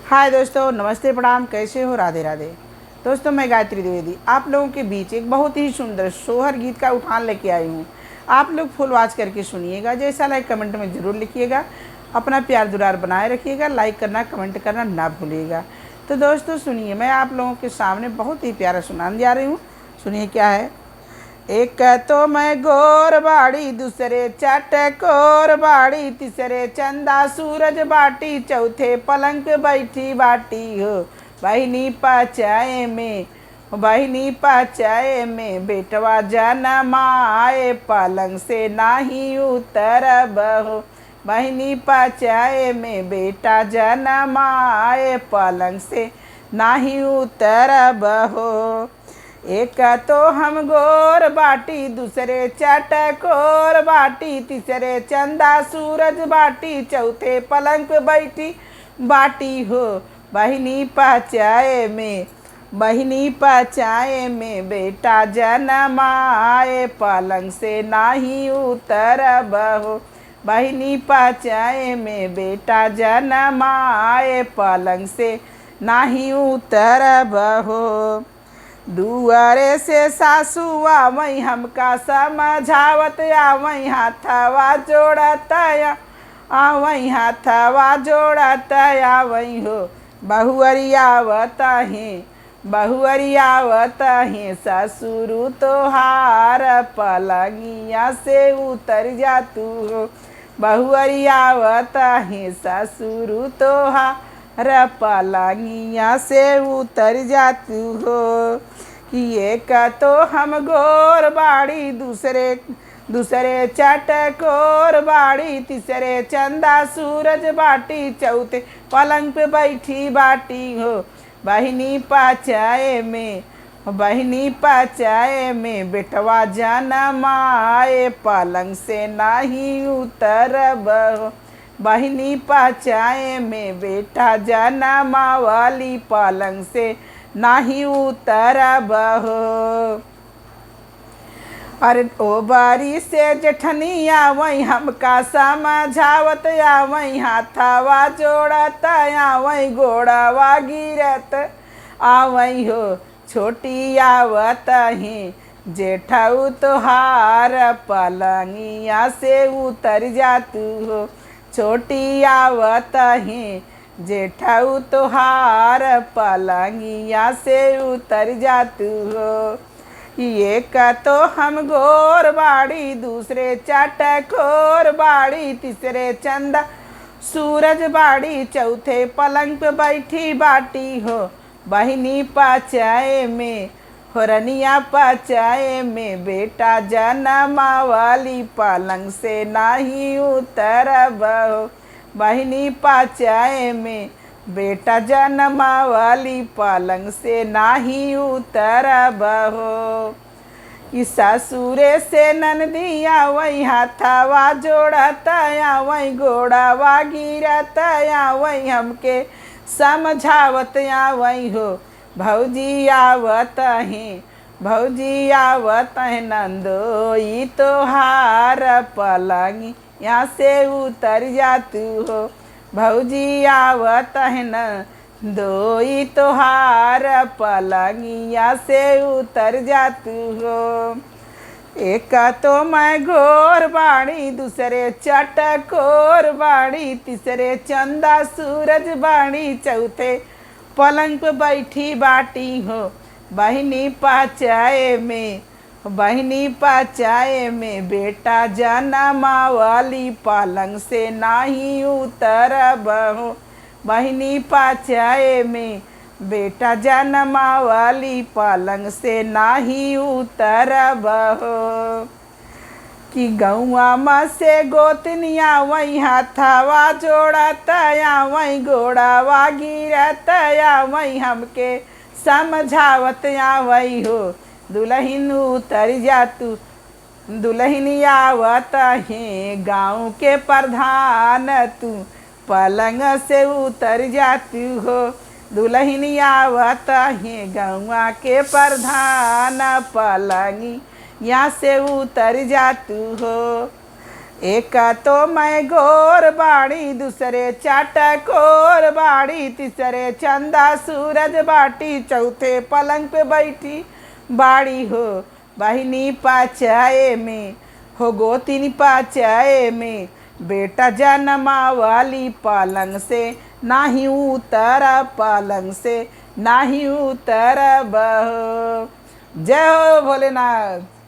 हाय दोस्तों, नमस्ते, प्रणाम। कैसे हो? राधे राधे। दोस्तों, मैं गायत्री द्विवेदी आप लोगों के बीच एक बहुत ही सुंदर सोहर गीत का उठान लेके आई हूँ। आप लोग फुल वॉच करके सुनिएगा। जैसा लाइक कमेंट में ज़रूर लिखिएगा। अपना प्यार दुलार बनाए रखिएगा। लाइक करना, कमेंट करना ना भूलिएगा। तो दोस्तों सुनिए, मैं आप लोगों के सामने बहुत ही प्यारा सुनाने जा रही हूँ। सुनिए क्या है। एक तो मैं गोर बाड़ी, दूसरे चटकोर बाड़ी, तीसरे चंदा सूरज बाटी, चौथे पलंग पे बैठी बाटी हो। बहिनी पचाए में, बहिनी पचाए में, बेटवा जनमाए, पलंग से नाही उतरब हो। बहिनी पचाए में, बेटा जनमाए, पलंग से नाही उतरब हो। एक तो हम गोर बाटी, दूसरे चटकोर बाटी, तीसरे चंदा सूरज बाटी, चौथे पलंग पे बैठी बाटी हो। बहिनी पचाए में, बहिनी पचाए में, बेटा जनमाए, पलंग से नाही उतरब हो। बहिनी पचाए में, बेटा जनमाए, पलंग से नाही उतरब हो। दुआरे से सासू आवई, हमका समझावत आवई, हाथवा जोड़त आवई, हाथवा जोड़त आवई हो। बहुअरियावत हैं, बहुअरियावत हैं, ससुर तोहार, पलंगिया से उतर जा तू हो। बहुअरियावत हैं, ससुर तोहार, पलंगिया से उतर जा तू हो। कि एक तो हम गोर बाड़ी, दूसरे चटकोर बाड़ी, तीसरे चंदा सूरज बाटी, चौथे पलंग पे बैठी बाटी हो। बहिनी पचाए में, बहिनी पचाए में, बेटवा जनमाए, पलंग से नाही उतरब हो। बहिनी पचाए में, बेटा जनमावली, पलंग से नाही उतरब हो। अरे ओ बारी से जेठनिया वही, हमका समझावत आवई, हाथवा जोड़त आवई, गोड़वा गिरत आवई हो। छोटी आवत ही जेठऊ तोहार, पलंगिया से उतर जा तू हो। छोटी आवत ही जेठऊ तोहार, पलंगिया से उतर जा तू हो। एक तो हम गोर बाड़ी, दूसरे चटकोर बाड़ी, तीसरे चंदा सूरज बाड़ी, चौथे पलंग पे बैठी बाटी हो। बहिनी पचाए में, होरनिया पचाए में, बेटा जनमावली, पलंग से नाही उतरब हो। बहिनी पचाए में, बेटा जनमावली, पलंग से नाही उतरब हो। कि ससुरे से ननदिया वही, हाथवा जोड़त आवई, गोड़वा गिरत आवई, हमके समझावत आवई हो। भौजी आवत हैं, भौजी आवत हैं, नंदोई तोहार, पलंग यहाँ से उतर जा तू हो। भौजी आवत हैं, नंदोई तोहार, पलंगिया से उतर जा तू हो। एक तो मैं गोर बाड़ी, दूसरे चटकोर बाड़ी, तीसरे चंदा सूरज बाड़ी, चौथे पलंग पे बैठी बाटी हो। बहिनी पचाए में, बहिनी पचाए में, बेटा जनमावली, पलंग से नाही उतरब हो। बहिनी पचाए में, बेटा जनमावली, पलंग से नाही उतरब हो। कि गौआ में से गोतनिया वही, हाथवा जोड़त आवई, गोड़वा गिरत आवई, हमके समझावत आवई हो। दुल्हन उतर जा तू, दुल्हन आवत हैं, गाँव के प्रधान, तू पलंग से उतर जा तू हो। दुल्हन आवत हैं, गाँव के प्रधान, पलंग यहाँ से उतर जा तू हो। एक तो मैं गोर बाड़ी, दूसरे चाटकोर बाड़ी, तीसरे चंदा सूरज बाटी, चौथे पलंग पे बैठी बाड़ी हो बहिनी पाचाए में, हो गोतिनी पाचाए में, बेटा जन्मा वाली पलंग से, नाही उतर पलंग से, नाही उतर बहो। जय हो भोलेनाथ।